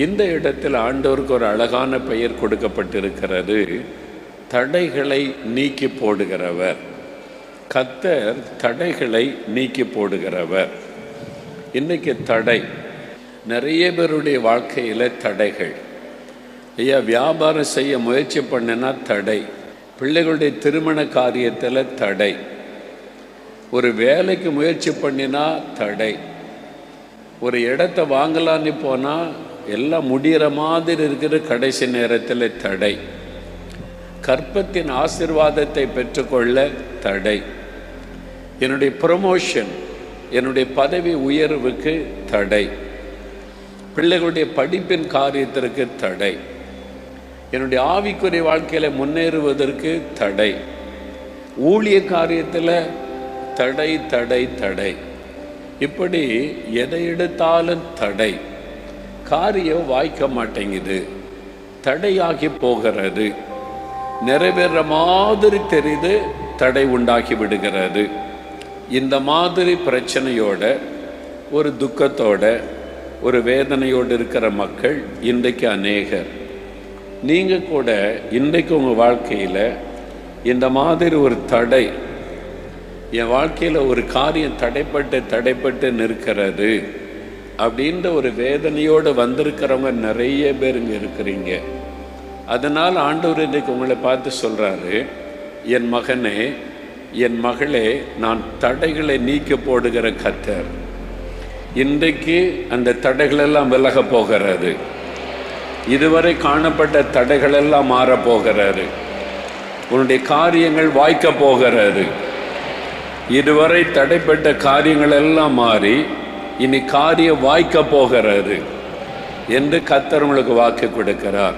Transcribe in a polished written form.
இந்த இடத்தில் ஆண்டவருக்கு ஒரு அழகான பெயர் கொடுக்கப்பட்டிருக்கிறது. தடைகளை நீக்கி போடுகிறவர். கர்த்தர் தடைகளை நீக்கி போடுகிறவர். இன்னைக்கு தடை நிறைய பேருடைய வாழ்க்கையில் தடைகள். ஐயா, வியாபாரம் செய்ய முயற்சி பண்ணினா தடை, பிள்ளைகளுடைய திருமண காரியத்தில் தடை, ஒரு வேலைக்கு முயற்சி பண்ணினா தடை, ஒரு இடத்த வாங்கலான்னு போனால் எல்லாம் முடிகிற மாதிரி இருக்கிற கடைசி நேரத்தில் தடை, கற்பத்தின் ஆசீர்வாதத்தை பெற்றுக்கொள்ள தடை, என்னுடைய ப்ரமோஷன், என்னுடைய பதவி உயர்வுக்கு தடை, பிள்ளைகளுடைய படிப்பின் காரியத்திற்கு தடை, என்னுடைய ஆவிக்குரிய வாழ்க்கையில் முன்னேறுவதற்கு தடை, ஊழிய காரியத்தில் தடை தடை தடை. இப்படி எதை எடுத்தாலும் தடை. காரியம் வாய்க்க மாட்டேங்குது, தடையாகி போகிறது, நிறைவேற மாதிரி தெரியுது, தடை உண்டாக்கி விடுகிறது. இந்த மாதிரி பிரச்சனையோட, ஒரு துக்கத்தோட, ஒரு வேதனையோடு இருக்கிற மக்கள் இன்றைக்கு அநேகர். நீங்கள் கூட இன்றைக்கு உங்கள் வாழ்க்கையில் இந்த மாதிரி ஒரு தடை, என் வாழ்க்கையில் ஒரு காரியம் தடைப்பட்டு நிற்கிறது அப்படின்ற ஒரு வேதனையோடு வந்திருக்கிறவங்க நிறைய பேர் இங்கே இருக்கிறீங்க. அதனால் ஆண்டவர் இன்றைக்கு உங்களை பார்த்து சொல்கிறாரு, என் மகனே, என் மகளே, நான் தடைகளை நீக்க போடுகிற கர்த்தர். இன்றைக்கு அந்த தடைகளெல்லாம் விலக போகிறது. இதுவரை காணப்பட்ட தடைகளெல்லாம் மாறப்போகிறது. உன்னுடைய காரியங்கள் வாய்க்க போகிறது. இதுவரை தடைப்பட்ட காரியங்கள் எல்லாம் மாறி இனி காரியம் வாய்க்க போகிறது என்று கர்த்தர் உங்களுக்கு வாக்கு கொடுக்கிறார்.